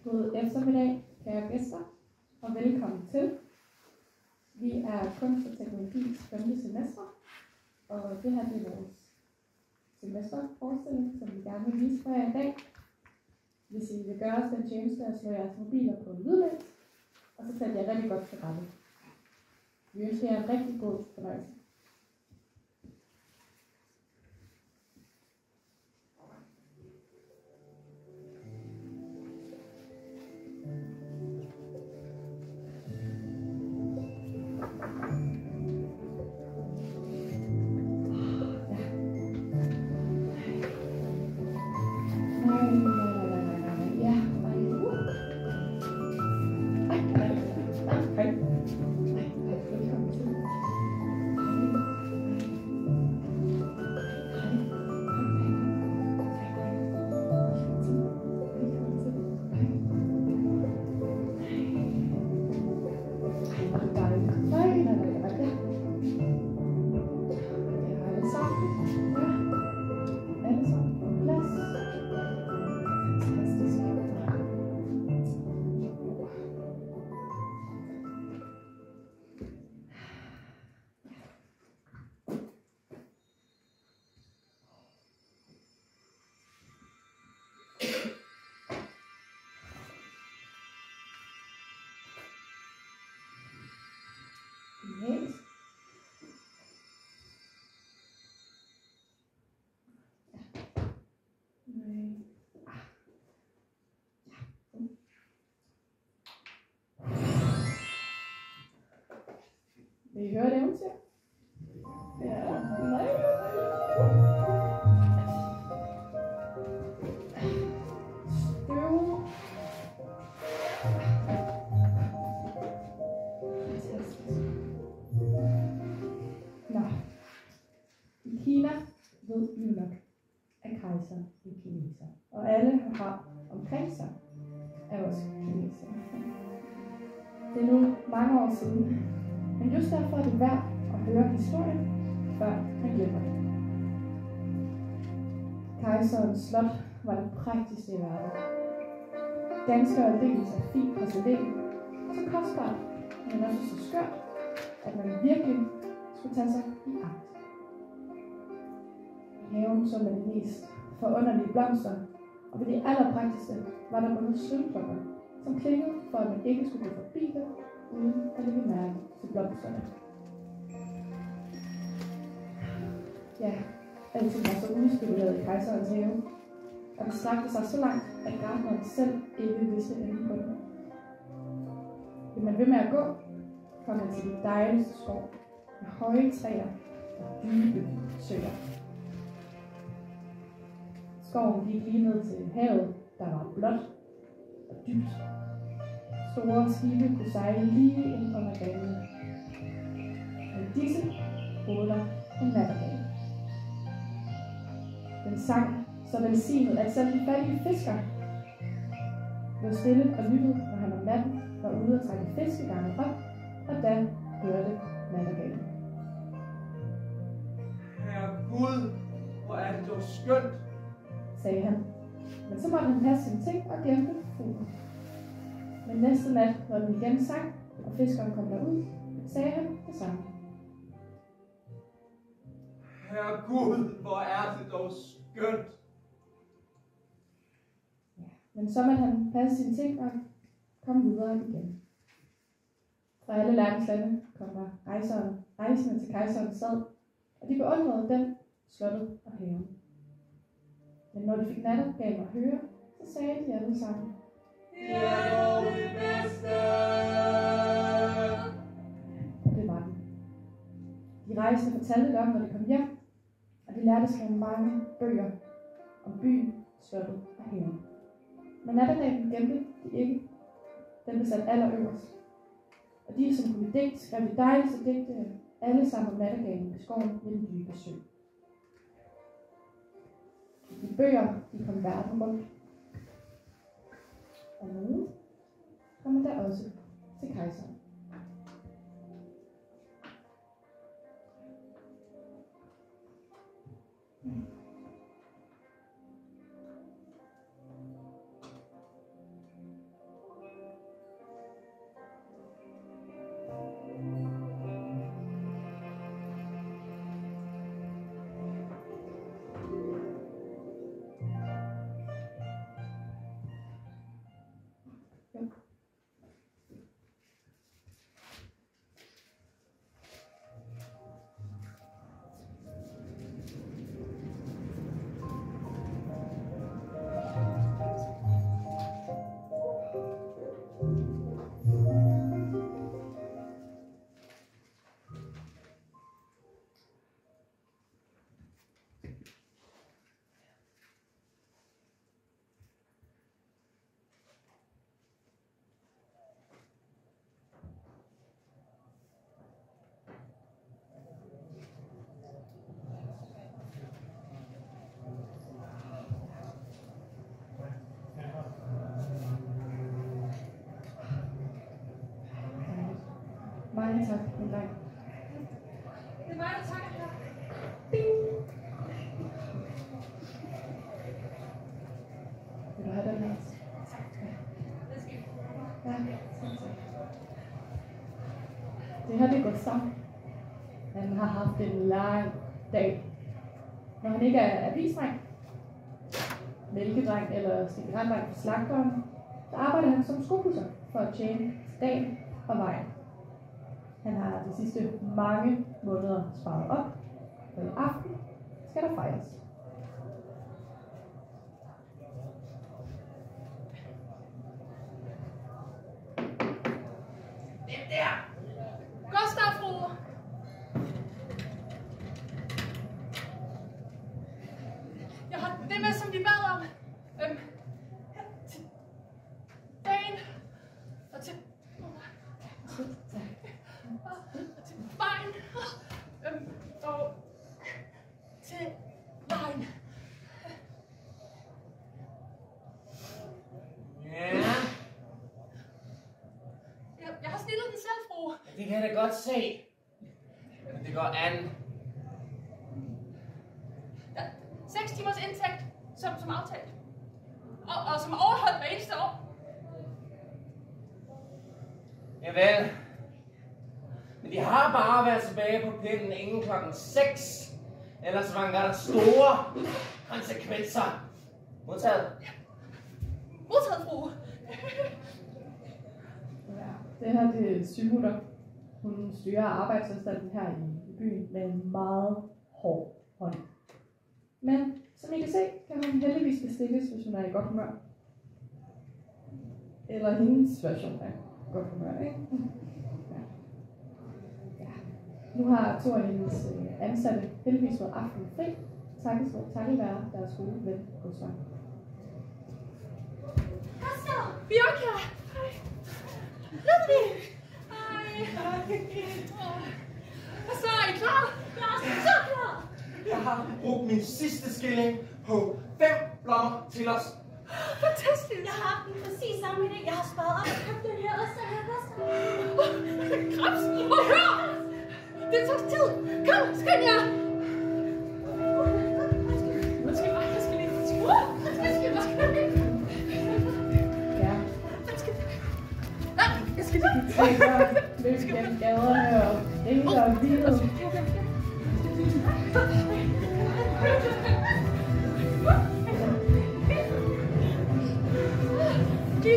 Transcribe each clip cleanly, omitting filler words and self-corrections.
God eftermiddag, kære gæster, og velkommen til. Vi er Kunst og Teknologi's 5. semester, og det her er vores semesterforestilling, som vi gerne vil vise for jer i dag. Hvis I vil gøre os den tjeneste at slå jeres mobiler på lydlæs, og så sætter jeg rigtig godt til rette. Vi ønsker jer en rigtig god fornøjelse. Yes. Vil I høre et eventyr? Ja, nej. Støv. Nå. I Kina ved I jo nok, at kejseren er kineser. Og alle har omkring sig er også kinesere. Det er nu mange år siden. Men just derfor er det værd at høre historien, før han glemmer det. Kejserens slot var det prægtigste i verden. Ganske aldeles af fint porcelæn, så kostbart, men også så skørt, at man virkelig skulle tage sig i agt. I haven så man de mest forunderlige blomster, og ved de allerprægtigste var der bundet sølvklokker, som klingede for at man ikke skulle gå forbi det, uden at lægge mærke til blomsterne. Ja, alting var så udspekuleret i kejserens have, og det strakte sig så langt, at gartneren selv ikke vidste enden på den. Vil man ved med at gå, kom man til de dejligste skov med høje træer og dybe søer. Skoven gik lige ned til havet, der var blåt og dybt. Store skibe kunne sejle lige ind under dalene. Og i disse boede der en nattergal. Den sang så velsignet, at selv de fattige fisker blev stille og lyttede, når han om natten var ude at trække fiskegangen op, og da hørte nattergalen. Herre Gud, hvor er det dog skønt, sagde han. Men så måtte han passe sine ting og glemte fuglen. Men næste nat, når den igen sang, og fiskeren kom derud, sagde han det samme. Herre Gud, hvor er det dog skønt. Ja, Men så måtte han passe sine ting og komme videre igen. Fra alle verdens lande kom der rejsende til kejserens sad, og de beundrede den, slottet og haven. Men når de fik nattergal at høre, så sagde de alle sammen: Det er dog det bedste! Og det var det. De rejsende fortalte det om, når de kom hjem, og de lærte at skrive mange bøger om byen, slottet og haven. Men nattergalen gemte de ikke. Den blev sat allerøverst. Og de, som kunne digte, skrev de dejligste digte, alle sammen om nattergalen i skoven ved den dybe sø. De bøger, de kom verden rundt. Og nu kommer der også til kejseren. Mange tak, min dreng. Det er mig, der takker her. Vil du have den her? Ja, det her det går sammen. Han har haft en lang dag. Når han ikke er avisdreng, mælkedreng eller cigaretdreng for slagteren, så arbejder han som skopudser for at tjene dagen og vejen. Han har de sidste mange måneder sparet op, og i aften skal der fejres. Hvem der? Gustav, fru! Jeg har det med, som de bad om. Til dagen og til vejen og til vejen. Ja, Jeg har snillet den selv, fru. det kan jeg da godt se. Men det går an. Der er 6 timers indtægt, som aftalt. Og som overholdt hver eneste år. Javel. Men de har bare været tilbage på pinden inden klokken 6. Ellers var der store konsekvenser. Modtaget. Modtaget, fru. Ja, det her det er Sylmutter. Hun styrer arbejdsanstalten her i byen med en meget hård hånd. Men som I kan se, kan hun heldigvis bestikkes, hvis hun er i godt humør. Eller hendes version af godt humør, ikke? Ja. Nu har to af hendes ansatte heldigvis fået aftenen fri, takket være deres gode ven Gustav. Gustav! Bjørka! Hej! Ludvig! Hej! Så er I klar? Jeg er så klar! Jeg har brugt min sidste skilling på 5 blommer til os. Fantastisk! Jeg har haft den præcis samme idé. Jeg har sparet op og købt den her også, der her Gustav. Krebs! Og hør! Det tager tid! Kom, skynd jer! Jeg skal lige... Ja. Jeg skal lige... Vi børn løb gennem gaderne og ringede og vildede.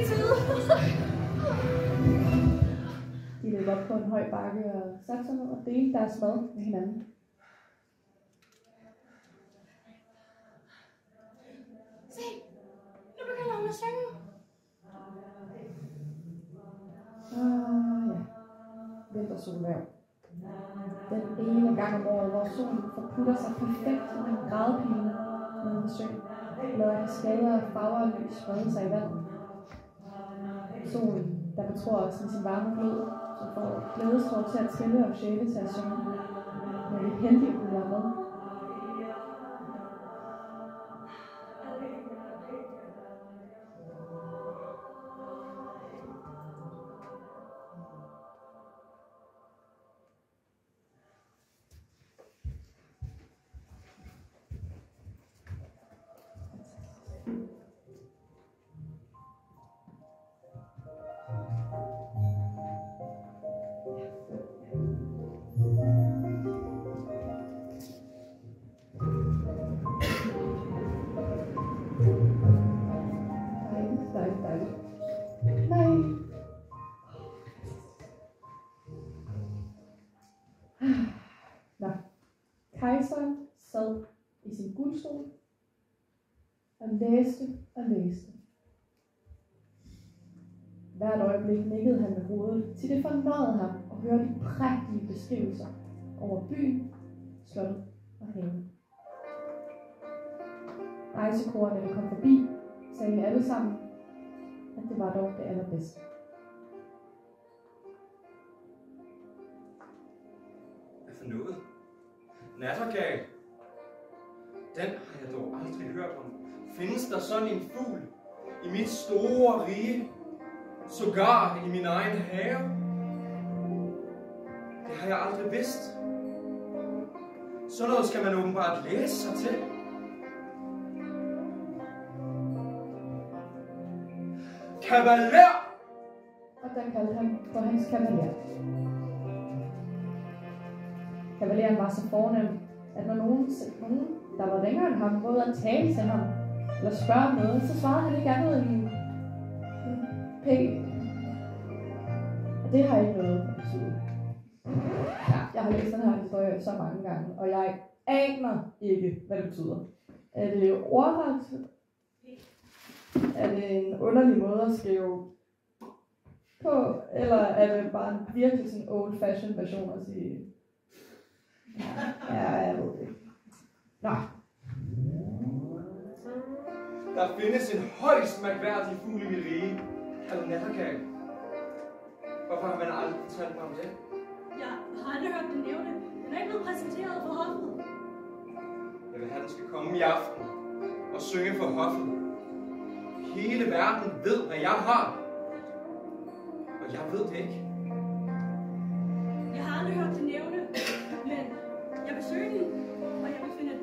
side. De løb op på en høj bakke og satte sig ned og delte deres mad med hinanden. Se, nu begynder hun at synge. Ja. Vintersolværv. Den ene gang om året, hvor solen forputter sig perfekt som en grædepile nede ved søen, lader kaskader og farver og lys sprede sig i vandet. Solen, der betror os med sin varme glød, som får glædestråd til at trille og sjæle til at synge, når vi heldige bliver med. Dejligt. Nej. Nå. Kejseren sad i sin guldstol og læste og læste. Hvert øjeblik nikkede han med hovedet, til det fornøjede ham at høre de prægtige beskrivelser over byen, slottet og haven. Rejsekorerne, der kom forbi, sagde alle sammen, at det var dog det allerbedste. Hvad for noget? Nattergal? Den har jeg dog aldrig hørt om. Findes der sådan en fugl i mit store rige, sågar i min egen have? Det har jeg aldrig vidst. Sådan noget skal man åbenbart læse sig til. Kavaler! Og der kaldte han på hans kavaler. Kavaleren var så fornem, at når nogen, der var længere end ham, prøvede at tale til ham, eller spørge om noget, så svarede han ikke andet end pænt. Og det har ikke noget at betyde. Ja, jeg har læst den her historie så mange gange, og jeg aner ikke, hvad det betyder. Er det ordret? Er det en underlig måde at skrive på, eller er det bare en virkelig sådan old-fashioned version at sige? Ja, jeg ved det. Nå. Der findes en højst mærkværdig fugl i mit rige, kaldet nattergal. Hvorfor har man aldrig fortalt mig om det? Jeg har aldrig hørt den nævne. Den er ikke blevet præsenteret for hoffet. Jeg vil have, den skal komme i aften og synge for hoffet. Hele verden ved, hvad jeg har. Og jeg ved det ikke. Jeg har aldrig hørt den nævne, men jeg vil søge den, og jeg vil finde den.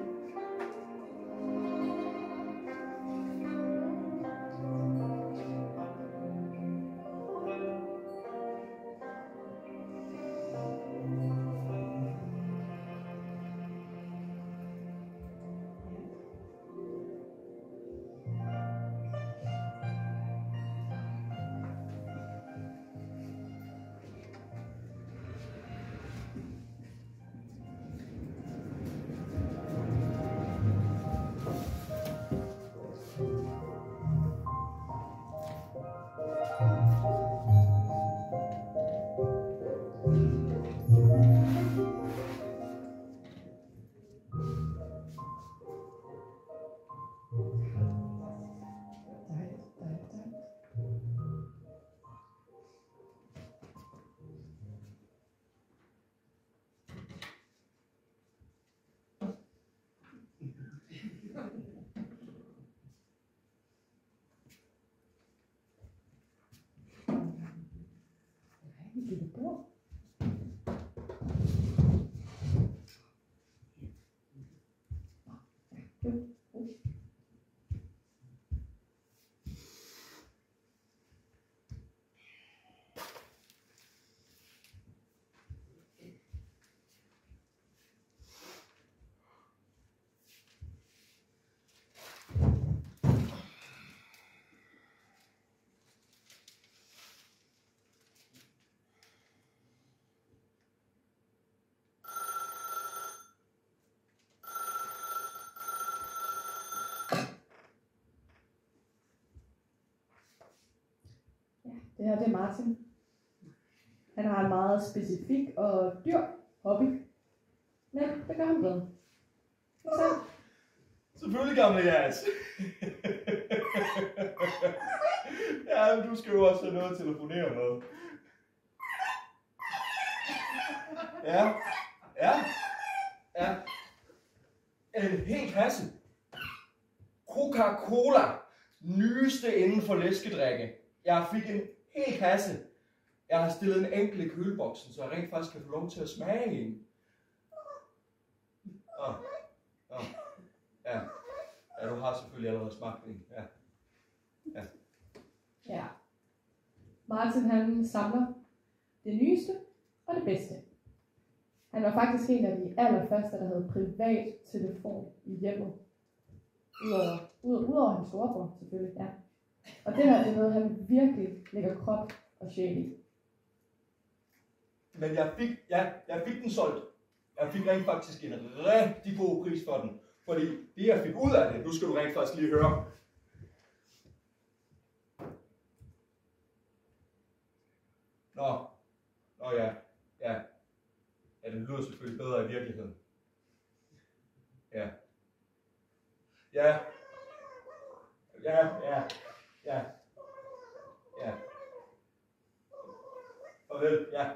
Det her, det er Martin. Han har en meget specifik og dyr hobby. Men det gør ham glad. Så. Selvfølgelig, gamle Jas. Ja, men du skal jo også have noget at telefonere med. Ja. En hel kasse. Coca-Cola. Nyeste inden for læskedrikke. Jeg fik en hel kasse. Jeg har stillet en enkelt i køleboksen, så jeg rent faktisk kan få lov til at smage en. Ja, du har selvfølgelig allerede smagt en. Ja. Martin, han samler det nyeste og det bedste. Han var faktisk en af de allerførste, der havde privat telefon i hjemmet. Udover hans storebror, selvfølgelig, ja. Og det her, det er noget, han virkelig lægger krop og sjæl i. Men jeg fik den solgt. Jeg fik rent faktisk en rigtig god pris for den. Fordi det, jeg fik ud af det, nu skal du rent faktisk lige høre. Nå ja. Ja, det lyder selvfølgelig bedre i virkeligheden. Ja. Farvel, ja.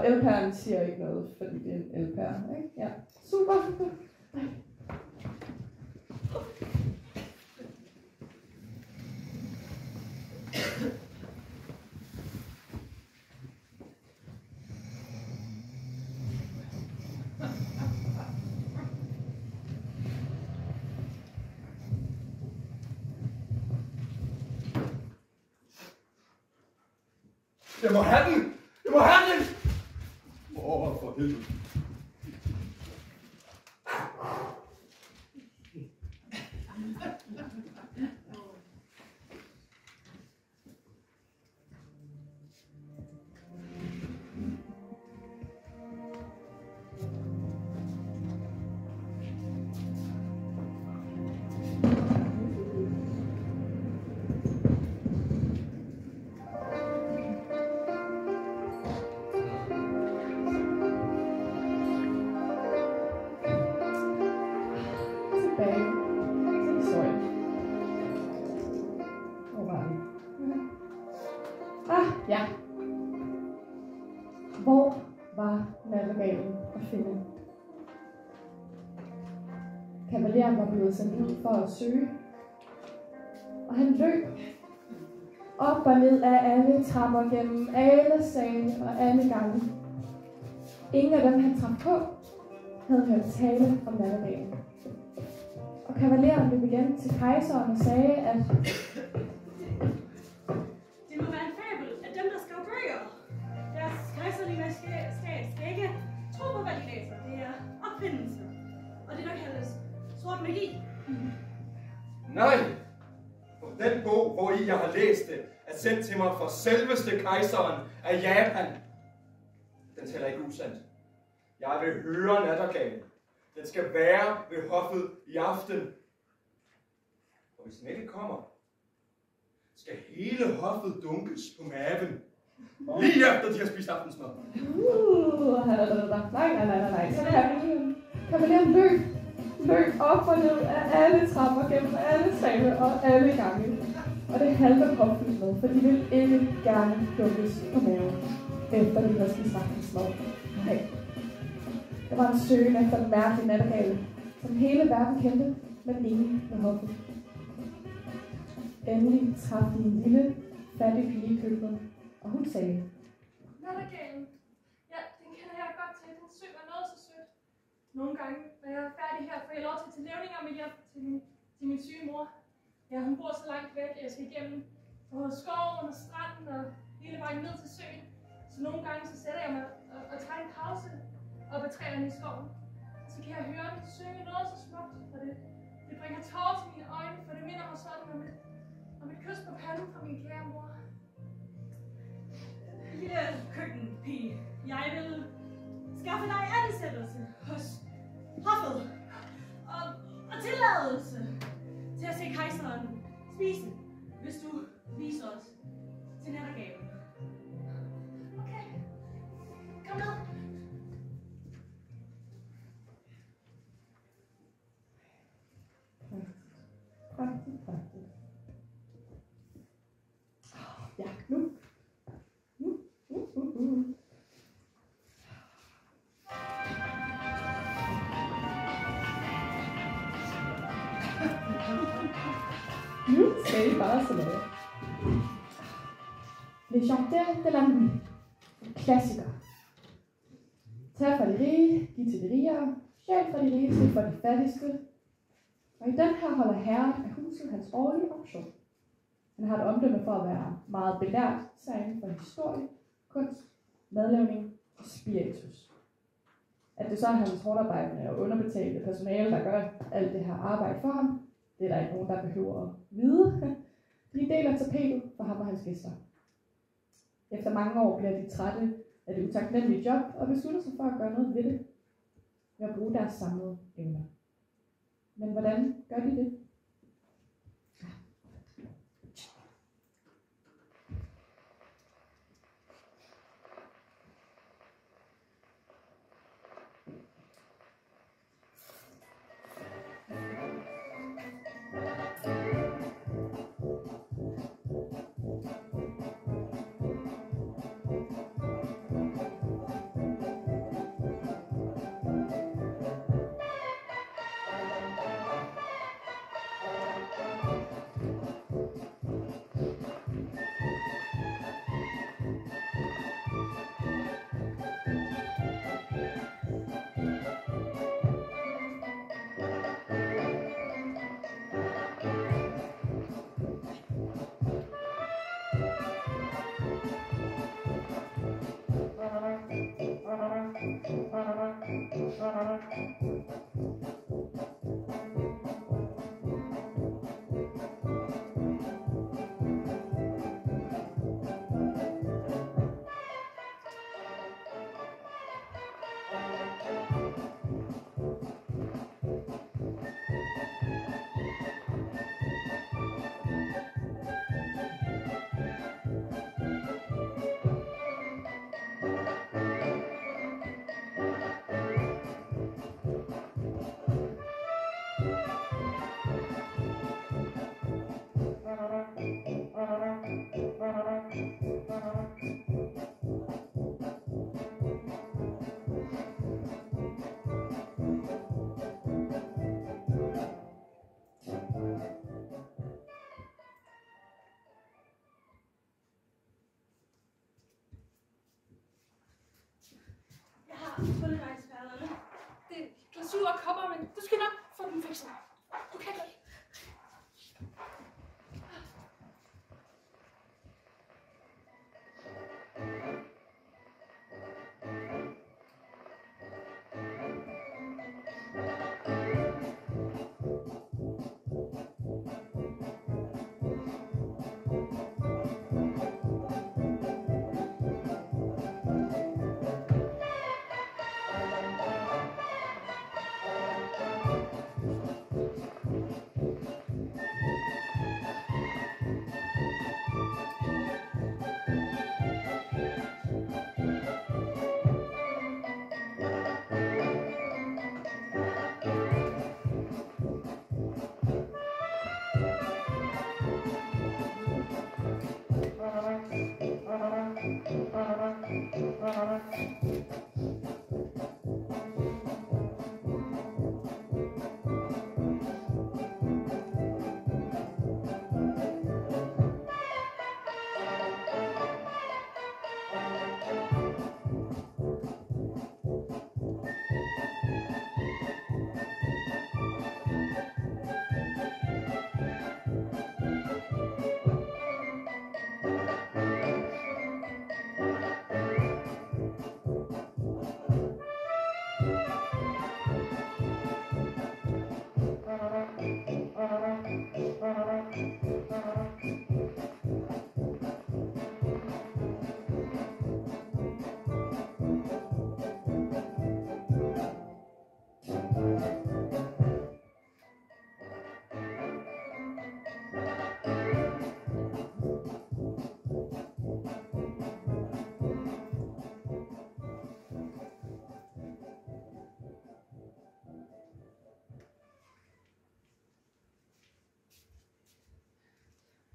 Elpæren siger ikke noget, fordi det er en elpære, ikke? Ja, super. Jeg må have den! Jeg må have den! For helvede. Ja. Hvor var Nattergalen at finde? Kavaleren var blevet sendt ud for at søge, og han løb op og ned af alle trapper gennem alle sale og alle gange. Ingen af dem, han traf på, havde hørt tale om nattergalen. Og kavaleren løb igen til kejseren og sagde, at det må være en fabel af dem, der skrev bøger. Deres kejserlige majestæt skal ikke tro på, hvad de læser. Det er opfindelser. Og det, der kaldes sort magi. Nej! For den bog, hvor I jeg har læst det, er sendt til mig fra selveste kejseren af Japan. Den taler ikke usandt. Jeg vil høre nattergalen. Den skal være ved hoffet i aften. Og hvis den ikke kommer, skal hele hoffet dunkes på maven. Lige efter de har spist aftensmad. Nej. Så det her kavaleren løb op og ned af alle trapper, gennem alle sale og alle gange. Og det halve påfyldt med, for de ville ikke gerne dunkes på maven, efter de havde spist aftensmad. Nej. Der var en søgen efter den mærkelige nattergale, som hele verden kendte, men ingen ved hoffet. Endelig traf de en lille, fattig pige i køkkenet, og hun sagde, Nattergalen. Ja, den kender jeg godt til. Den synger noget så sødt. Nogle gange, når jeg er færdig her, får jeg lov til at tage levninger med hjem til min syge mor. Ja, hun bor så langt væk, at jeg skal igennem både skoven og stranden og hele vejen ned til søen. Så nogle gange så sætter jeg mig og tager en pause op ad træerne i skoven. Så kan jeg høre den synge noget så smukt, og det bringer tårer til mine øjne, for det minder mig sådan om et kys på panden fra min kære mor. Lille køkkenpige, jeg vil skaffe dig ansættelse hos hoffet og tilladelse til at se kejseren spise, hvis du viser os til nattergalen. Okay, kom ned. Praktisk. Ja, nu. Nu skal I bare sådan noget. Les Chanteurs de la Nuit. Klassiker. Tag fra de rige, giv til de rigere, stjæl fra de rigeste for de fattigste. Og i den her holder herren af huset hans årlige auktion. Han har et omdømme for at være meget belært, særligt for historie, kunst, madlavning og spiritus. At det så er hans hårdarbejdende og underbetalte personale, der gør alt det her arbejde for ham, det er der ikke nogen, der behøver at vide. De deler tapetet for ham og hans gæster. Efter mange år bliver de trætte af det utaknemmelige job og beslutter sig for at gøre noget ved det, ved at bruge deres samlede evner. Men hvordan gør de det? sur og kommer, men du skal nok få den fikset. Du kan det.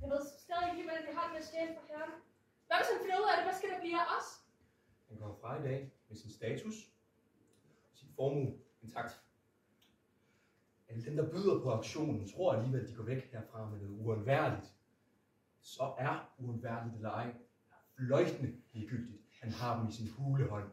Jeg ved stadig ikke, hvordan vi har det med at stjæle fra herren. Hvad hvis han finder ud af det? Hvad skal der blive af os? Han kommer fra i dag med sin status, sin formue intakt. Alle dem, der byder på auktionen, tror alligevel, at de går væk herfra med noget uundværligt. Så er uundværligt eller ej, fløjtende ligegyldigt. Han har dem i sin hulehånd.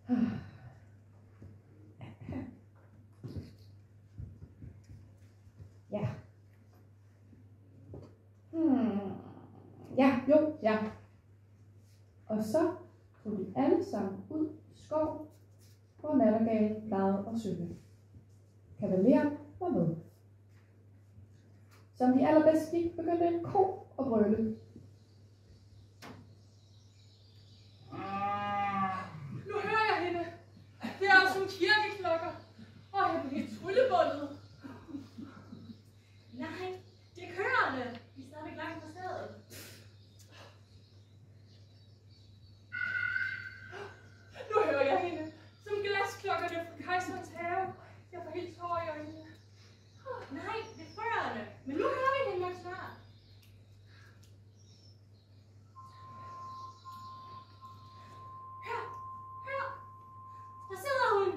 Ja. Ja. Og så tog de alle sammen ud i skov, hvor nattergalen plejede at synge. Kavaleren var med. Som de allerbedst gik, begyndte en ko at brøle. Nu hører jeg hende. Det er jo som kirkeklokker. Og jeg bliver helt tryllebundet. Nej, det er køerne. Vi er stadigvæk langt fra stedet. Nu hører jeg hende. Som glasklokkerne fra kejserens have. Jeg får helt tårer i øjnene. Nej, det er frøerne. Men nu hører vi hende nok snart. Hør! Der sidder hun!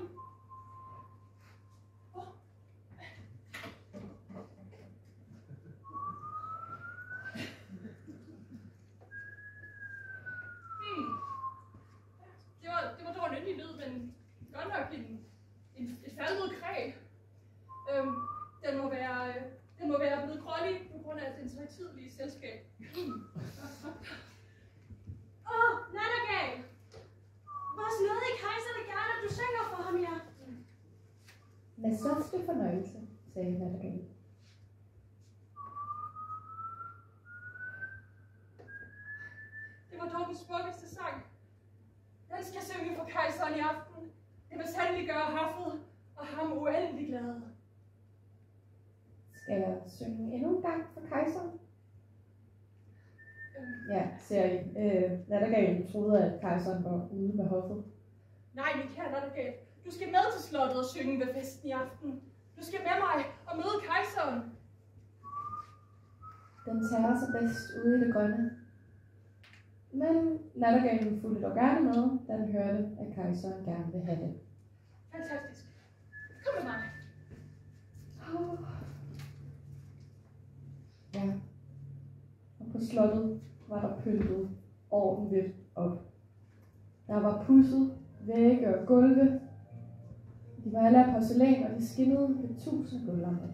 Det var dog en yndig lyd, men godt nok et faldet kræ. Den må være blevet grålig på grund af dens højtidelige selskab. Nattergal! Vores nådige kejser vil gerne, at du synger for ham i aften. Med største fornøjelse, sagde nattergalen. Det var dog den smukkeste sang. Den skal synge for kejseren i aften. Det vil sandelig gøre hoffet og ham uendelig glad. Skal jeg synge endnu en gang for kejseren? Ja, ser I. Nattergalen troede, at kejseren var ude ved hoffet. Nej, min kære nattergal. Du skal med til slottet og synge ved festen i aften. Du skal med mig og møde kejseren. Den tager sig bedst ude i det grønne. Men nattergalen fulgte dog gerne med, da den hørte, at kejseren gerne vil have det. Fantastisk. Kom med mig. Ja. Og på slottet var der pyntet ordentligt op. Der var pudset vægge og gulve. De var alle af porcelæn, og de skinnede med 1000 guldlamper.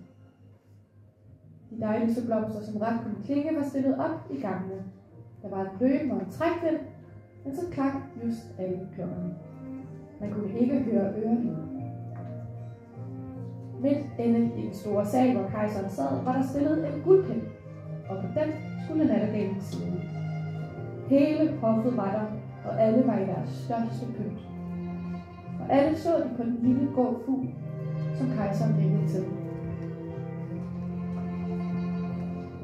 De dejligste blomster, som ret kunne klinge, var stillet op i gangene. Der var en løben og en trækvind, men så klak just alle klokkerne. Man kunne ikke høre ørelyd. Midt inde i den store sal, hvor kejseren sad, var der stillet en guldpind, og på den skulle nattergalen sidde. Hele hoffet var der, og alle var i deres største pynt. Og alle så de på den lille grå fugl, som kejseren ringede til.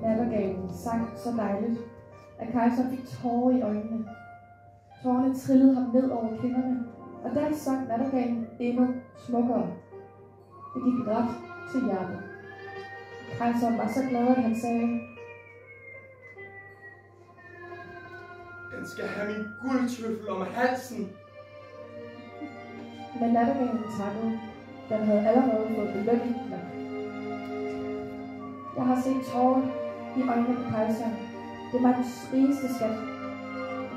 Nattergalen sang så dejligt, at kejseren fik tårer i øjnene. Tårerne trillede ham ned over kinderne, og der sang nattergalen endnu smukkere. Det gik ret til hjertet. Kejseren var så glad, at han sagde: Den skal have min guldtøffel om halsen. Men nattergalen takkede. Den havde allerede fået belønning nok. Jeg har set tårer i øjnene på kejseren. Det var den rigeste skat.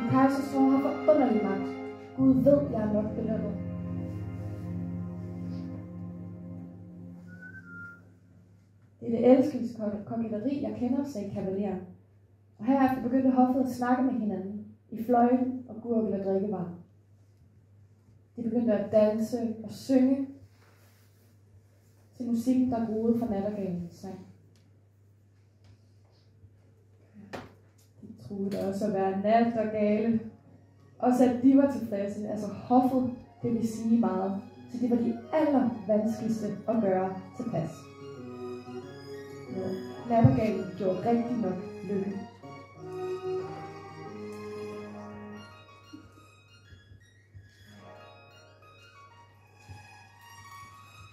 En kejsers tårer har forunderlig magt. Gud ved, jeg er nok belønnet. Det er det elskelseskokketteri, jeg kender, sagde kavaleren. Og herefter begyndte hoffet at snakke med hinanden i fløjten og gurkel og drikkevarer. De begyndte at danse og synge til musikken, der groede fra nattergalens sang. De troede det også at være nattergale. Også at de var tilfredse, altså hoffet, det vil sige meget. Så det var de allervanskeligste at gøre tilpas. Ja, nattergalen gjorde rigtig nok lykke.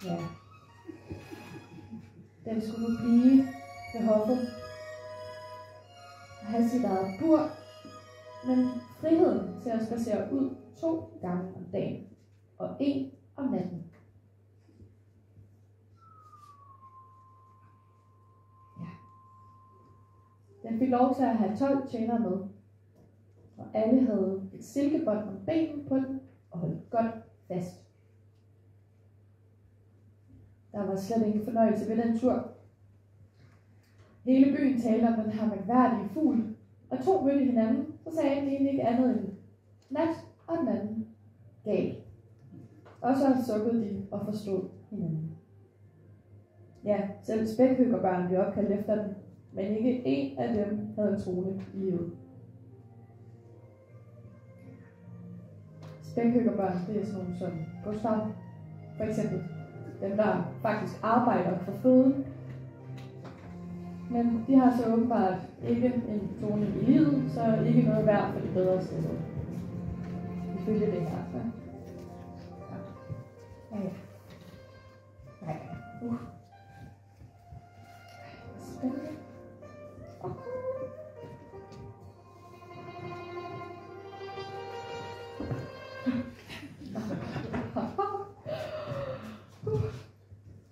Ja. Den skulle nu blive ved hoffet og have sit eget bur, men friheden til at spacere ud 2 gange om dagen og 1 om natten. Ja. Den fik lov til at have 12 tjenere med, og alle havde et silkebånd om benen på den og holdt godt fast. Der var slet ingen fornøjelse ved den tur. Hele byen talte om den her mærkværdige fugl, og to mødte hinanden, så sagde den ene ikke andet end nat, og den anden gal. Og så sukkede de og forstod hinanden. Ja, selv spækhuggerbørn blev opkaldt efter den, men ikke en af dem havde en trone i livet. Spækhuggerbørn, det er sådan nogle som Gustav, for eksempel. Dem, der faktisk arbejder for føden. Men de har så åbenbart ikke en trone i livet, så ikke noget værd for de bedre steder. Ifølge det her. Ja. Nej. Spændende.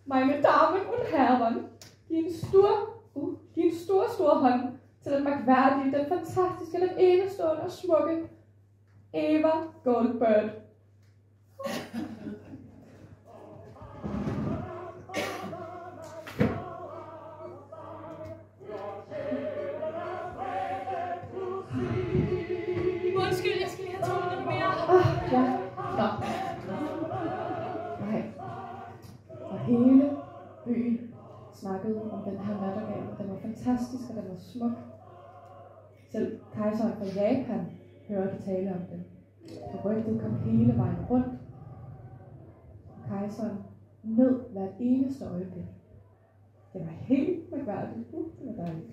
Meine Damen und Herren, din store hånd til den mærkværdige, den fantastiske, den enestående og smukke Eva Goldberg. Undskyld, jeg skal lige have tonet lidt mere. Ja. Nå. Nej. Og hele byen snakkede om den her nattergal. Den var fantastisk, og den var smuk. Selv kejseren fra Japan hørte tale om den. Og rygtet kom hele vejen rundt. Og kejseren nød hvert eneste øjeblik. Det var helt mærkværdigt. Det var dejligt.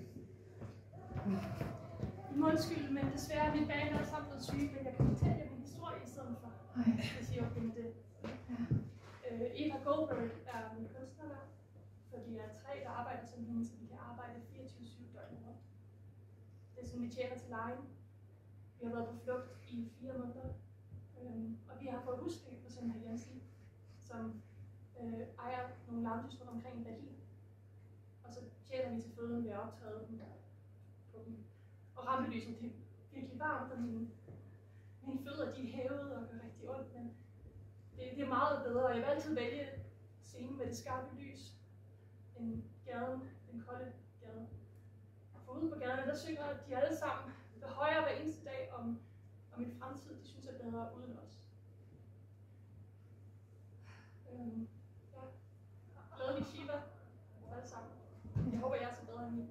Undskyld, men desværre er mine bane alle sammen blevet syge, men jeg kan fortælle jer min historie i stedet for. Hvis I okay med det. Eva Goldberg er min kunstner, for vi er 3, der arbejder som hende, så vi kan arbejde 24/7 døgnet rundt. Det er sådan, vi tjener til lejen. Vi har været på flugt i 4 måneder, og vi har fået husly på Sender Jensen, som ejer nogle lounges rundt omkring i Berlin. Og så tjener vi til føden ved at optræde dem på dem. Og rampelyset, det er virkelig varmt, og mine fødder, de er hævet og gør rigtig ondt, men det er meget bedre, og jeg vil altid vælge scenen med det skarpe lys, end gaden, den kolde gade. For ude på gaden, der synger de alle sammen det højere hver eneste dag om en fremtid, de synes er bedre uden os. Ja, glad vi Shiva, alle sammen. Jeg håber, jeg er så bedre end I.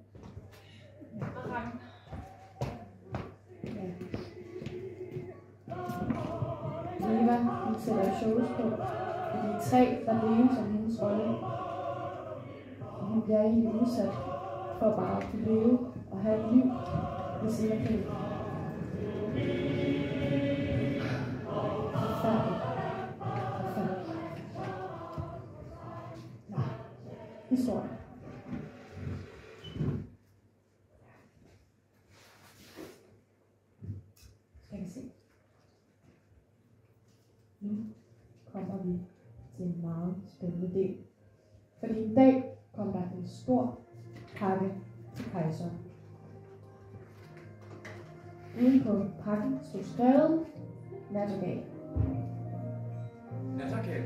Hvad regn? Eva, hun sætter shows på, og de 3, der lever som hendes rolle. Og hun bliver egentlig udsat for bare at kunne leve og have et liv ved siden af hende. Forfærdeligt. Nå, historie. Skal vi se. Nu kommer vi til en meget spændende del. Fordi i dag kom der en stor pakke til kejseren. Uden på pakken stod skrevet nattergal. Nattergal?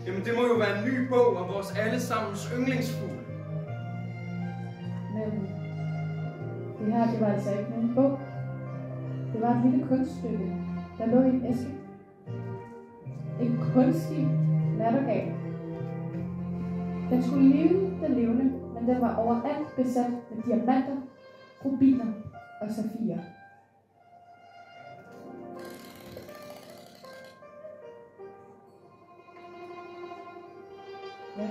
Jamen det må jo være en ny bog om vores allesammens yndlingsfugl. Men det her, det var altså ikke nogen bog. Det var et lille kunststykke, der lå i en æske. En kunstig nattergal. Den skulle ligne den levende, men den var overalt besat med diamanter, rubiner og safirer. Ja,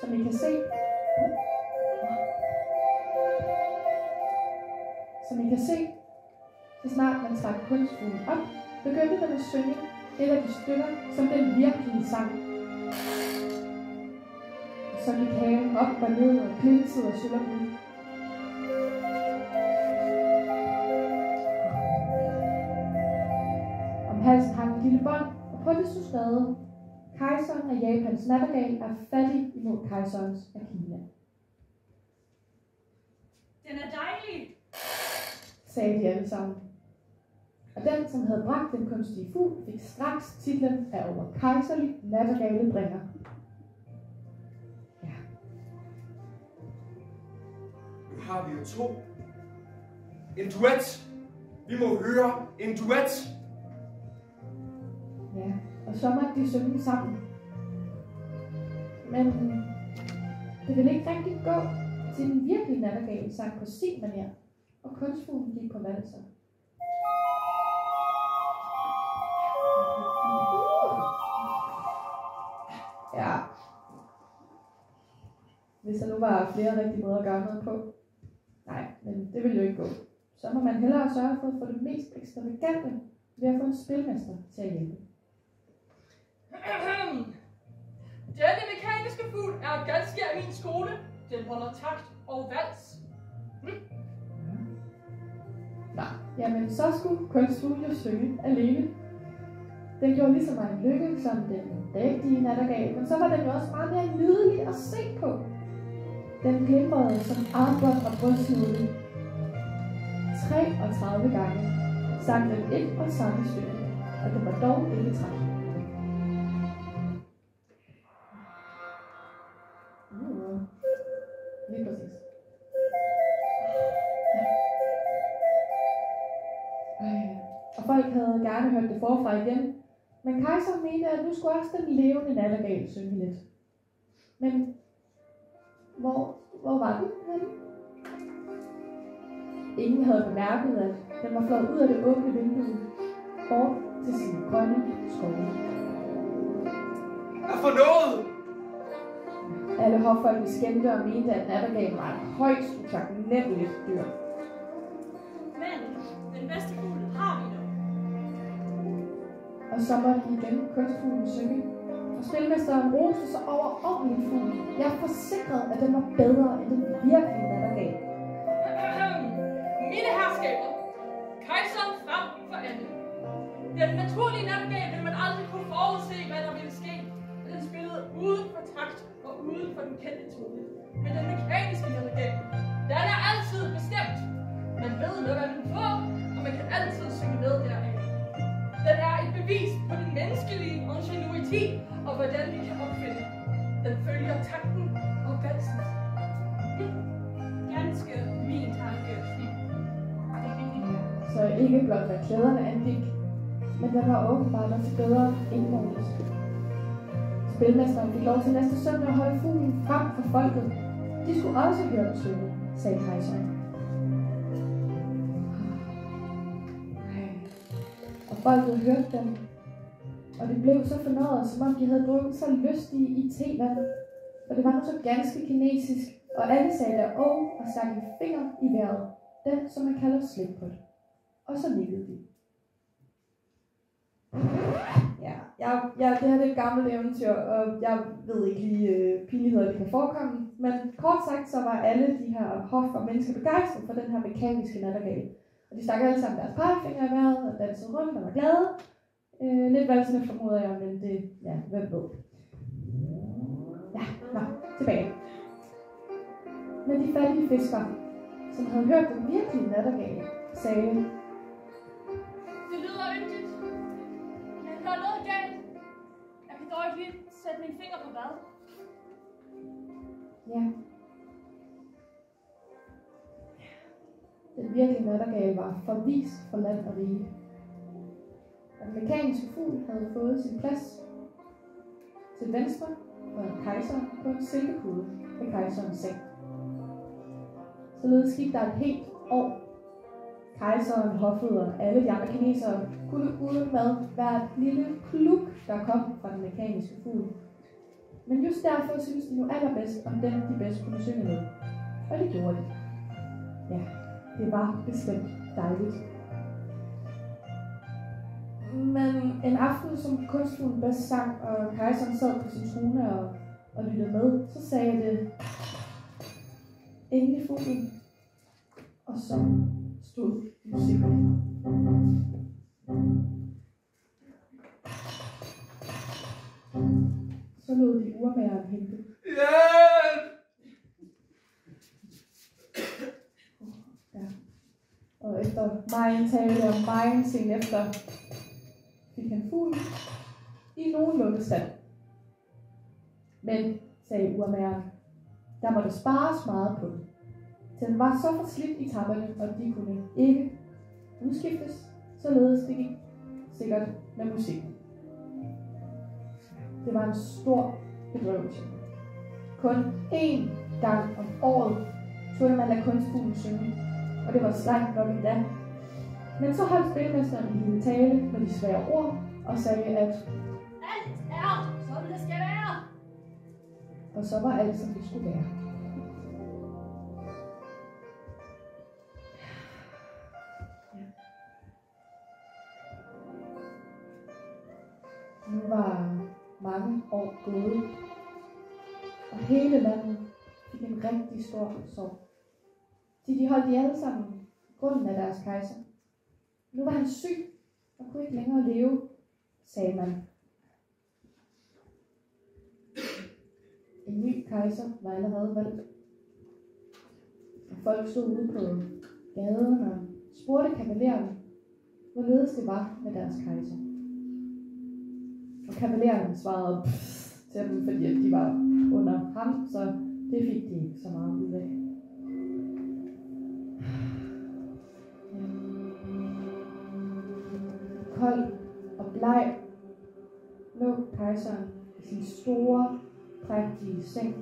som I kan se, så snart man trak kunstfuglen op, begyndte den at synge et af de stykker, som den virkelige sang. Så gik hagen op og ned og glinsede og sølvede. Om halsen hang et lille bånd, og på det stod skrevet: Kejseren af Japans nattergal er fattig imod kejserens af Kina. Den er dejlig, Sagde de alle sammen. Og den, som havde bragt den kunstige fugl, fik straks titlen af over kejserlig nattergalebringer. Ja. Nu har vi jo to. En duet. Vi må høre en duet. Ja, og så måtte de synge sammen. Men det ville ikke rigtig gå, til den virkelige nattergale sang på sin manér, og kunstfuglen gik på valser. Ja. Hvis der nu var flere rigtige måder at gøre noget på. Nej, men det ville jo ikke gå. Så må man hellere sørge for at få det mest ekstravagante ved at få en spilmester til at hjælpe. Denne mekaniske fugl er ganske af min skole. Den holder takt og vals. Nej, jamen så skulle kunstfuglen jo synge alene. Den gjorde lige så meget lykke som den rigtige nattergal, men så var den jo også meget mere nydelig at se på. Den glimrede som armbånd og brystsnude. 33 gange sang den et og samme stykke, og det var dog ikke træt. Lige præcis. Og folk havde gerne hørt det forfra igen, men kejseren mente, at nu skulle også den levende nattergal synge lidt. Men hvor var den henne? Ingen havde bemærket, at den var flået ud af det åbne vindue, bort til sine grønne skove. Hvad for noget? Alle hoffolkene skændte og mente, at nattergalen var et højst utaknemmeligt dyr. Men den bedste fugl har vi dog. Og så måtte de igen kunstfuglen synge. Og spilmesteren roste sig over ordentligt fuglen. Jeg forsikrede, at den var bedre end den virkelige nattergal. Mine herskaber, kejseren frem for alle. Den naturlige nattergal ville man aldrig kunne forudse, hvad der ville ske. Den spillede uden for takt og uden for den kendte tone. Men den mekaniske nattergal, den er altid bestemt. Man ved, hvad man får, og man kan altid synge med deraf. Den er et bevis på den menneskelige ingenuitet og hvordan vi kan opfinde. Den følger takten og valsen. Ganske min tanke. Så ikke blot hvad klæderne angik, men den var åbenbart også bedre indmålet. Spilmesteren fik lov til næste søndag at holde fuglen frem for folket. De skulle også høre den synge, sagde kejseren. Og folket hørte dem, og de blev så fornøjet, som om de havde drukket så lystige i tevand. Og det var nu så ganske kinesisk, og alle sagde der og stak en finger i vejret, den som man kalder slikpot. Og så nikkede de. Ja, det her er et gammelt eventyr, og jeg ved ikke lige pinligheder, det kan forekomme. Men kort sagt, så var alle de her hof og mennesker begejstrede for den her mekaniske nattergal. Og de stak alle sammen deres pegefinger i vejret og dansede rundt og var glade. Lidt valsende formoder jeg, men det, ja, hvem ved. Ja, tilbage. Men de fattige fiskere, som havde hørt den virkelige nattergal, sagde: Det lyder yndigt, men der er noget galt. Jeg kan dog ikke lige sætte mine fingre på hvad. Ja. Den virkelige nattergal var forvist for land og rige. Og den mekaniske fugl havde fået sin plads. Til venstre var kejseren på en silkepude ved kejserens seng. Således gik der et helt år. Kejseren, hoffet og alle de andre kinesere kunne uden mad være et lille pluk, der kom fra den mekaniske fugl. Men just derfor synes de nu allerbedst om den, de bedst kunne synge med. Og det gjorde de. Ja, det var bestemt dejligt. Men en aften, som kunstfuglen bedst sang, og kejseren sad på sin trone og lyttede med, så sagde det endelig fuglen. Og så stod musikken. Så lod de urmageren hente. Hjælp! Ja. Og efter Megen tale og megen sen efter fik han fuglen i nogenlunde stand. Men, sagde urmageren, der måtte spares meget på den. Så den var så forslidt i tapperne, og de kunne ikke udskiftes, således det gik sikkert med musikken. Det var en stor bedrøvelse. Kun én gang om året turde man lade kunstfuglen synge, og det var strengt nok endda. Men så holdt spilmesteren en lille tale med de svære ord og sagde, at alt er, som det skal være. Og så var alt, som det skulle være. Nu var mange år gået, og hele landet fik en rigtig stor sorg. De holdt de alle sammen grunden af deres kejser. Nu var han syg og kunne ikke længere leve, sagde man. En ny kejser var allerede valgt. Og folk stod ude på gaden og spurgte kavalererne, hvorledes det var med deres kejser. Og kavalererne svarede til dem, fordi at de var under ham, så det fik de ikke så meget ud af. Kold og bleg lå kejseren i sin store, prægtige seng.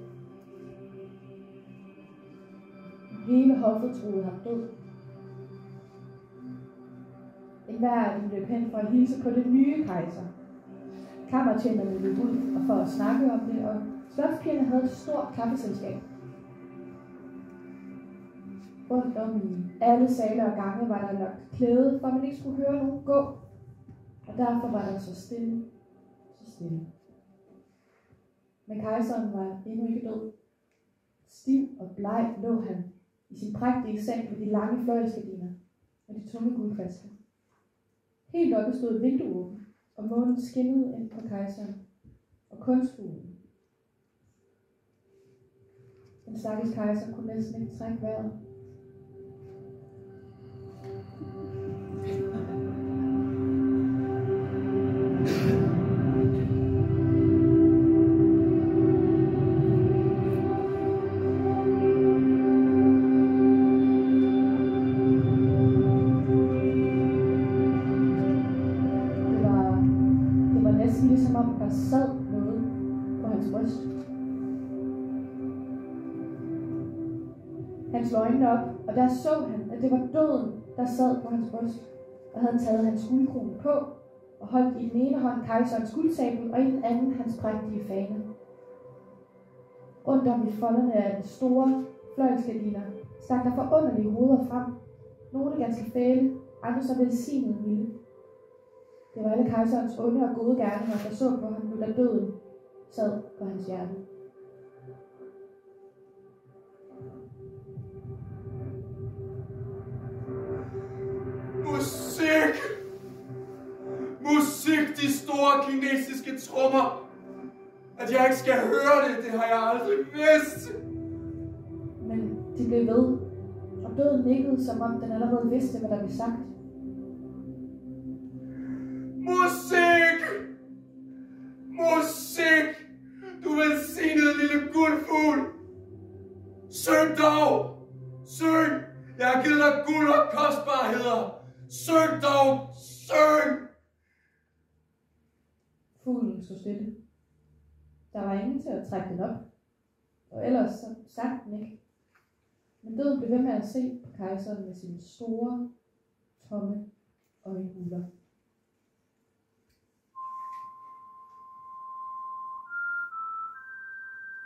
Hele hoffet troede ham død. Enhver af dem løb hen for at hilse på den nye kejser. Kammertjenerne løb ud og for at snakke om det, og slotspigerne havde et stort kaffeselskab. Rundt om i alle sale og gange var der lagt klæde, for man ikke skulle høre nogen gå. Og derfor var der så stille, så stille. Men kejseren var endnu ikke død. Stiv og bleg lå han i sin prægtige seng med de lange fløjelsgardiner og de tunge guldkvaster. Helt oppe stod et vindue åbent, og månen skinnede ind på kejseren og kunstfuglen. Den stakkels kejser kunne næsten ikke trække vejret. Der sad noget på hans bryst. Han slog øjnene op, og der så han, at det var døden, der sad på hans bryst, og havde taget hans guldkrone på, og holdt i den ene hånd kejserens guldsabel, og i den anden hans prægtige fane. Rundt om i folderne af de store fløjelsgardiner stak der forunderlige hoveder frem. Nogle ganske fæle, andre så velsignede milde. Det var alle kejserens onde og gode gerninger, der så på ham, nu da døden sad på hans hjerte. Musik! Musik, de store kinesiske trommer! At jeg ikke skal høre det, det har jeg aldrig vidst! Men de blev ved, og døden nikkede, som om den allerede vidste, hvad der blev sagt. Musik! Musik! Du velsignede lille guldfugl! Syng dog! Syng! Jeg har givet dig guld og kostbarheder! Syng dog! Syng! Fuglen stod stille. Der var ingen til at trække den op, og ellers så sang den ikke. Men døden blev ved med at se på kejseren med sine store, tomme øjenhuler.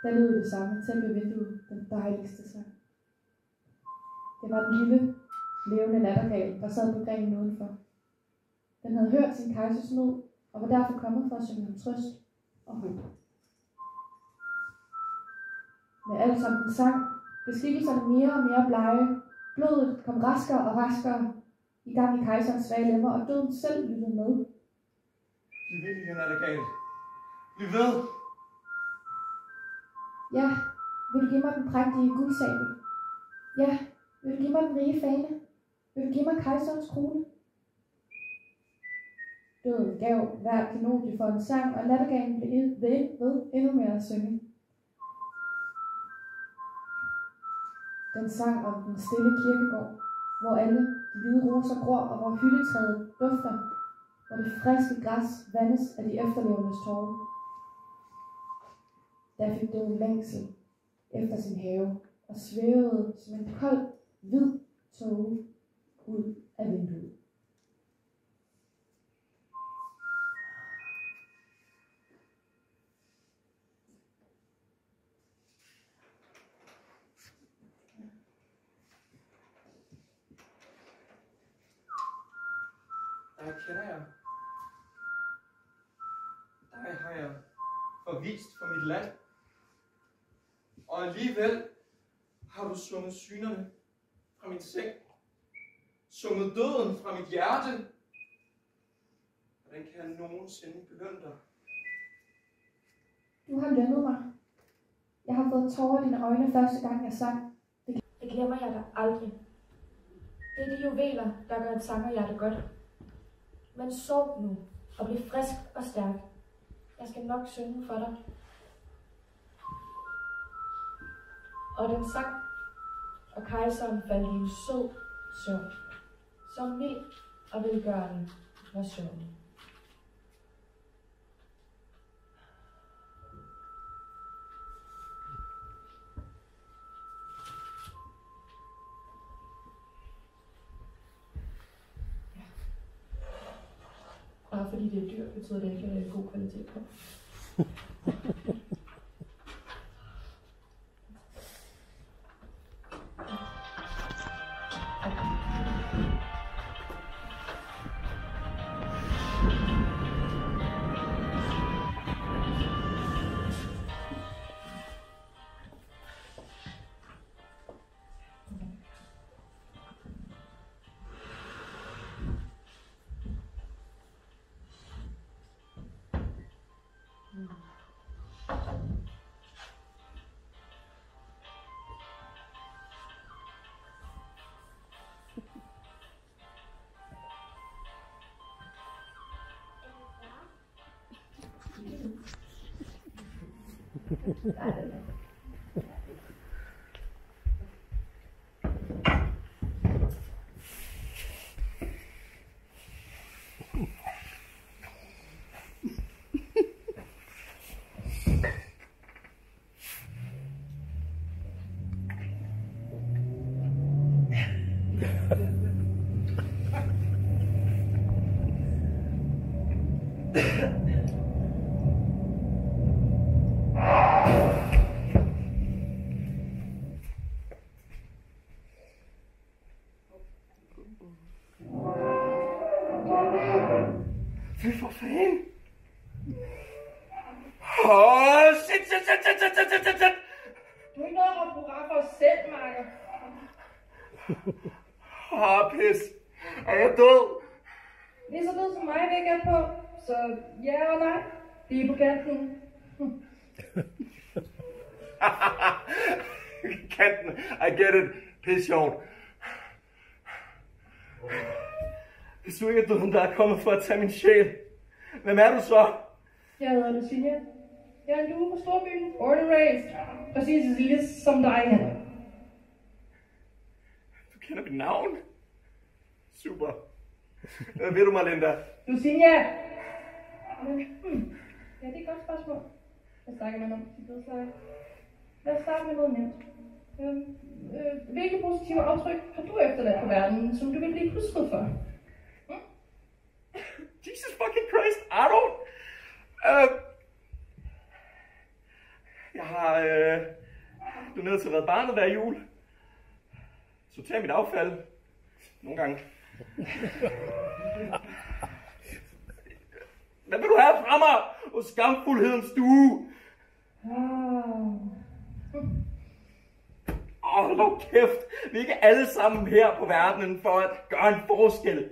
Der lød det samme tæt ved vinduet, den dejligste sang. Det var den lille, levende nattergal, der sad på grenen udenfor. Den havde hørt sin kejsers nød, og var derfor kommet for at synge ham trøst og håb. Med alt som den sang, blev skikkelserne mere og mere blege. Blodet kom raskere og raskere i gang i kejserens svage lemmer, og døden selv lyttede med. Bliv ved, lille nattergal. Bliv ved! Ja, vil du give mig den prægtige guldsabel? Ja, vil du give mig den rige fane? Vil du give mig kejserens krone? Døden gav hver klenodie for en sang, og nattergalen blev ved endnu mere at synge. Den sang om den stille kirkegård, hvor alle de hvide roser gror, og hvor hyldetræet dufter, hvor det friske græs vandes af de efterlevendes tårer. Der fik døden længsel efter sin have, og svævede som en kold, hvid tåge ud af vinduet. Dig kender jeg. Dig har jeg forvist fra mit land. Og alligevel har du sunget synerne fra min seng. Sunget døden fra mit hjerte. Hvordan kan jeg nogensinde belønne dig? Du har lønnet mig. Jeg har fået tårer i dine øjne første gang jeg sang. Det glemmer jeg dig aldrig. Det er de juveler, der gør et sangerhjerte godt. Men sov nu og bliv frisk og stærk. Jeg skal nok synge for dig. Og den sang, og kejseren faldt i en sød søvn, så mild og velgørende var søvnen. Bare fordi det er dyrt, betyder det ikke, at det er god kvalitet på. Fy for fanden! Shit! Du er ikke noget at råbe for os selv, Marker. Pis. Er jeg død? Lige så død som mig, vil jeg på. Så ja og nej. Det er på kanten. Kanten. I get it. Pis sjovt. Hvis du ikke er døden, der er kommet for at tage min sjæl, hvem er du så? Jeg hedder Lucinja. Jeg er en due på storbyen. Born and raised. Præcis ligesom dig, Henrik. Du kender mit navn? Super. Hvad ved du mig, Linda? Lucinja! Ja, det er et godt spørgsmål. Hvad snakker man om til dødsleje? Lad os starte med noget nemt. Hvilke positive aftryk har du efterladt på verden, som du vil blive husket for? Jesus fucking Christ, I don't. Jeg har doneret til Red Barnet hver jul. Sorterer mit affald. Nogle gange. Hvad vil du have fra mig hos skamfuldhedens stue? Hold nu kæft. Vi er ikke alle sammen her på verdenen for at gøre en forskel.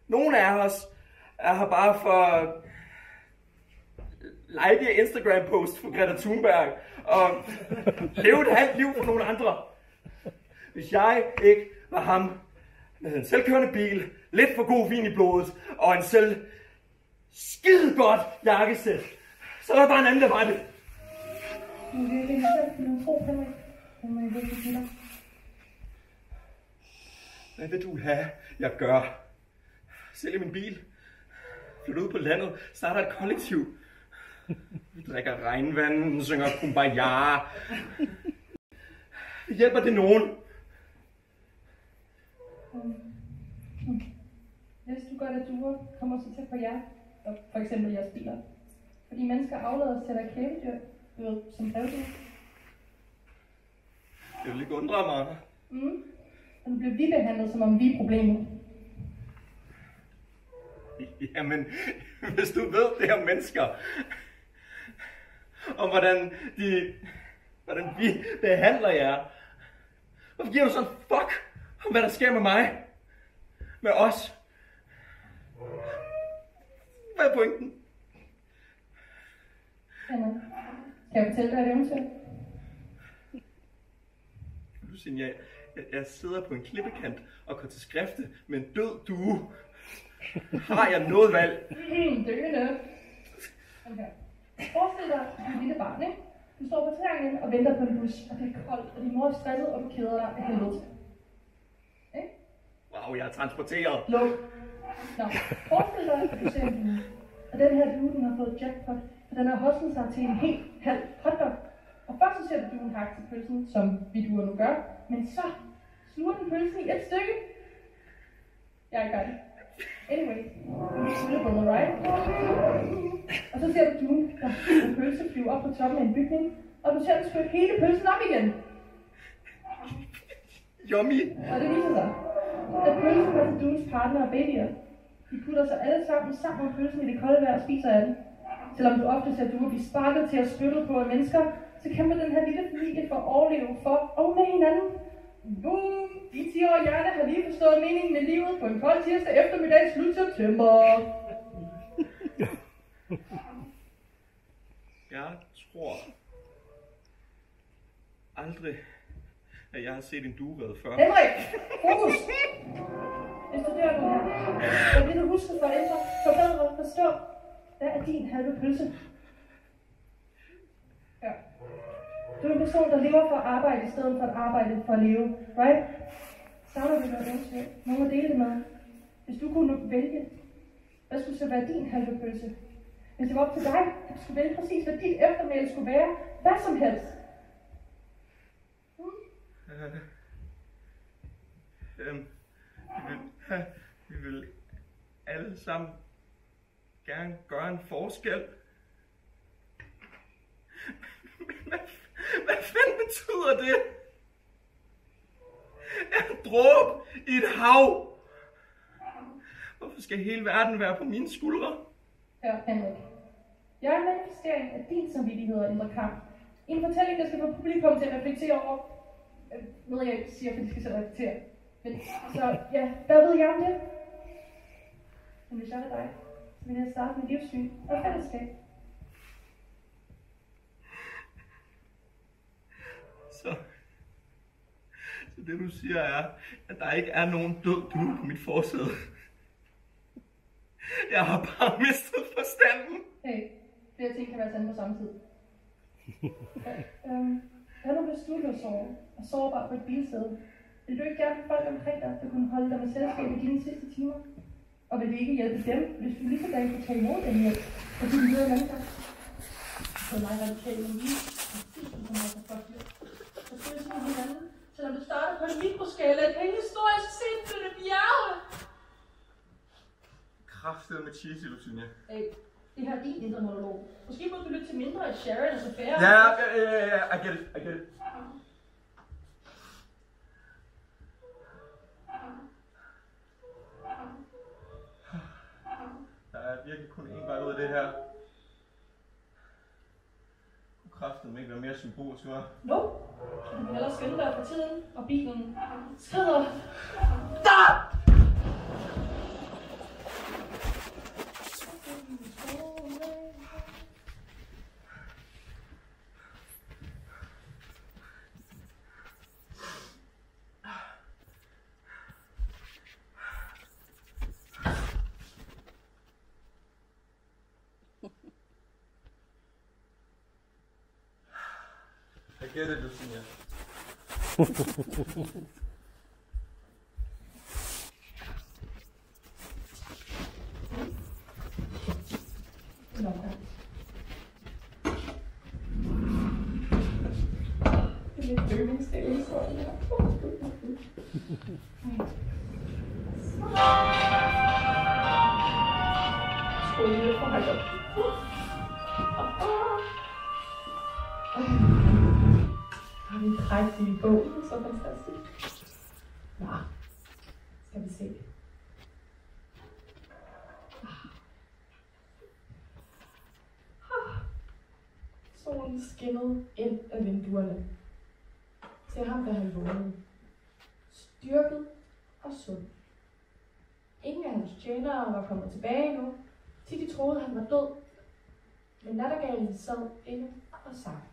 Nogle af os er her bare for at like Instagram-post for Greta Thunberg og leve et halvt liv for nogle andre. Hvis jeg ikke var ham, med en selvkørende bil, lidt for god vin i blodet, og en skide godt jakkesæt. Så er der bare en anden, der var det. Men det er ikke selv, men tro på mig. Det må jeg virkelig give dig. Hvad vil du have, jeg gør? Sælger min bil. Flytter ud på landet. Starter et kollektiv. Vi drikker regnvand. Synger kumbaya. Hjælper det nogen? Hvis du gør det, du kommer så tæt på jer, og for eksempel jeres biler. Fordi mennesker aflader til at kæledyr, du ved, som brevdyr. Det vil ikke undre mig. Og nu bliver vi behandlet, som om vi er problemet. Jamen, hvis du ved det her mennesker, om hvordan vi behandler jer, hvorfor giver du sådan fuck om hvad der sker med mig? Med os? Hvad er pointen? Jamen, skal jeg fortælle dig et eventyr? Lucian, jeg sidder på en klippekant og går til skrifte med en død due. Har jeg noget valg? Døende. Okay. Forestil dig, at du er et lille barn, ikke? Du står på terrænen og venter på en bus, og det er koldt, og din mor er stresset, og du keder dig af helvede til. Ikke? Wow, jeg er transporteret. Luk. Nå, forestil dig, at du ser en due. Og den her due, den har fået jackpot, for den har hostet sig til en helt halv hotdog. Og først så ser du duen hakke til pølsen, som vi duer nu gør, men så sluger den pølsen i et stykke. Jeg er ikke færdig. Anyway, beautiful, right? Og så ser du duen, der en pølse flyve op på toppen af en bygning, og du ser den skøtte hele pølsen op igen. Yummy! Og det viser sig, at pølsen var til duens partner og babyer. De putter sig alle sammen om pølsen i det kolde vejr og spiser af den. Selvom du ofte ser duer blive sparket til at spytte på af mennesker, så kæmper den her lille familie for at overleve for og med hinanden. Boom! De 10-årige hjerne har lige forstået meningen med livet på en kold tirsdag eftermiddag slut september. Jeg tror aldrig, at jeg har set en duerede før. Henrik! Fokus! Hvis du dør nu her, så vil du huske for at ændre, forbedre og forstå, hvad er din halve pølse? Ja. Du er en person, der lever for at arbejde i stedet for at arbejde for at leve, right? Savner du noget ønske? Nogen at dele det med? Hvis du kunne vælge, hvad skulle så være din halve pølse? Hvis det var op til dig, at du skulle vælge præcis, hvad dit eftermæle skulle være, hvad som helst. Vi vil alle sammen gerne gøre en forskel. Hvad fanden betyder det? En dråbe i et hav. Hvorfor skal hele verden være på mine skuldre? Hør, Henrik. Jeg er en manifestering af din samvittighed og indre kamp. En fortælling, der skal få publikum til at reflektere over noget, jeg ikke siger, for de skal selv reflektere. Men så, ja, hvad ved jeg om det? Men hvis jeg er dig, så vil jeg starte med livssyn og fællesskab. Så det du siger er, at der ikke er nogen død due på mit forsæde. Jeg har bare mistet forstanden. Hey, flere ting kan være sande på samme tid. Hvad nu hvis du blev såret og sårbar på et bilsted? Vil du ikke gerne have folk omkring dig, der kunne holde dig med selskab i dine sidste timer? Og vil du ikke hjælpe dem, hvis du lige så dag kunne tage imod den hjælp, og du møder mennesker? Så mig radikalt om lige, og så meget for folk hjælp. Så skal vi sige hinanden, selvom du starter på en mikroskala, kan en historisk sindssygt bjerge. Kraftet med cheesy, Lucinia. Hey, det her er din indre monolog. Måske må du lytte til mindre af Sharon og Sofia. Ja, I get it. Der er virkelig kun én vej ud af det her. Kraften må ikke være mere symbolsk, hva'? Nope. Du kan hellere skynde dig for tiden, og bilen skrider. get it, Lucia. Det er lidt yndlingsdelen, tror jeg. Skål lige for mig op. Har vi en prægtig bog, så fantastisk. Nå, skal vi se. Solen skinnede ind af vinduerne. Til ham, da han vågnede. Styrket og sund. Ingen af hans tjenere var kommet tilbage endnu, til de troede, han var død. Men nattergalen sad inde og sang.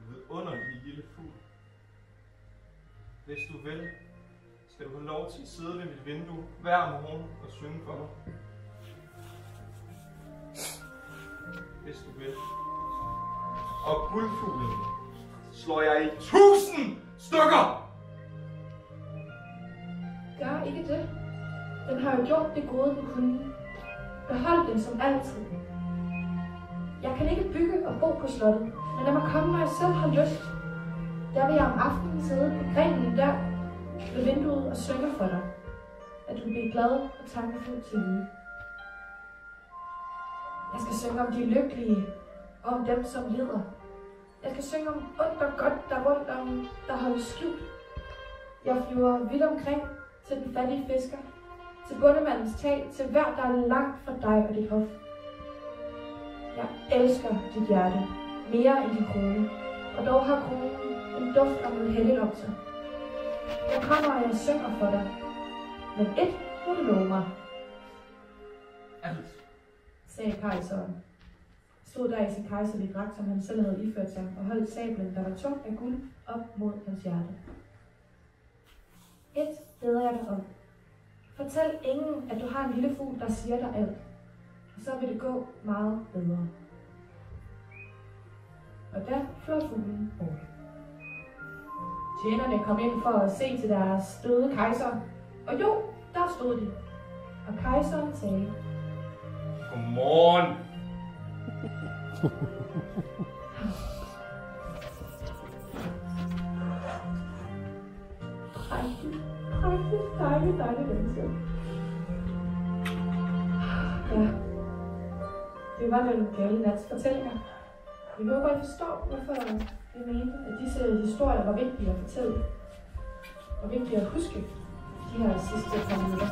Vidunderlige lille fugl. Hvis du vil, skal du have lov til at sidde ved mit vindue hver morgen og synge for mig. Hvis du vil. Og guldfuglen slår jeg i 1000 stykker! Gør ikke det. Den har jo gjort det gode, den kunne. Behold den som altid. Jeg kan ikke bygge og bo på slottet, men lad mig komme, når jeg selv har lyst. Der vil jeg om aftenen sidde på grenen der ved vinduet og synge for dig. At du bliver glad og tankefuld til live. Jeg skal synge om de lykkelige og om dem, som lider. Jeg skal synge om ondt og godt, der rundt om, der holdes skjult. Jeg flyver vidt omkring til den fattige fisker, til bondemandens tag, til hver, der er langt fra dig og dit hof. Jeg elsker dit hjerte, mere end din krone, og dog har kronen en duft af noget helligt om sig. Jeg kommer, og jeg synger for dig, men et må du love mig. Alt, sagde kejseren. Stod der i sin kejserlige dragt, som han selv havde iført sig, og holdt sablen, der var tung af guld, op mod hans hjerte. Et beder jeg dig om. Fortæl ingen, at du har en lille fugl, der siger dig alt. Og så vil det gå meget bedre. Og der fløj fuglen bort. Tjenerne kom ind for at se til deres døde kejser. Og jo, der stod de. Og kejseren sagde: Godmorgen! Dejligt menneske. Ja, det var den gale nats fortællinger. Jeg håber, I forstår, hvorfor jeg mente, at disse historier var vigtige at fortælle. Og vigtige at huske de her sidste par minutter.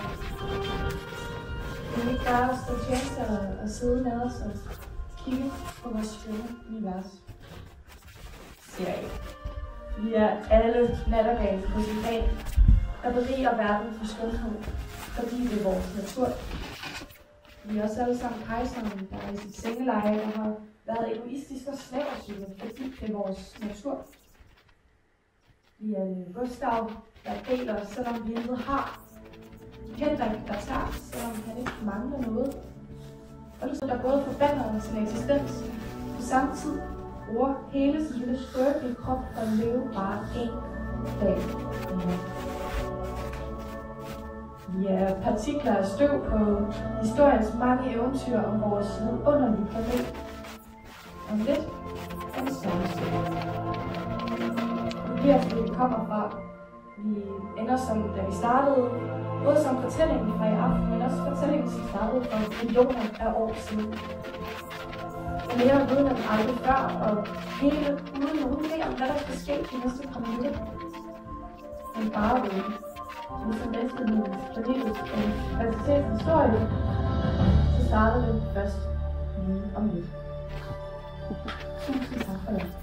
Det er ikke bare at stå tjeneste og sidde med os og kigge på vores skønne univers. Serie. Vi er alle nattergale på sin dag, der beriger verden for skønhed, fordi det er vores natur. Vi er også alle sammen kejseren, der er i sit sengeleje, der har været egoistisk og snæversynet, fordi det er vores natur. Vi er Gustav, der deler, selvom vi intet har. Henrik, der tager, selvom han ikke mangler noget. Og det der både forbander sin eksistens, på samme tid bruger hele sin lille skrøbelige krop for at leve bare én dag. Vi er partikler af støv på historiens mange eventyr om vores vidunderlige planet. Om lidt er det størrelse. Vi bliver, hvor vi kommer fra. Vi ender som da vi startede, både som fortællingen fra i aften, men også fortællingen, som startede for millioner af år siden. Mere viden end aldrig før, og hele uden nogen idé om, hvad der skal ske de næste par minutter. Men bare viden. Ligesom menneskeheden, planetets og universitetets historie, så starter det først lige om lidt. Tusind tak for det.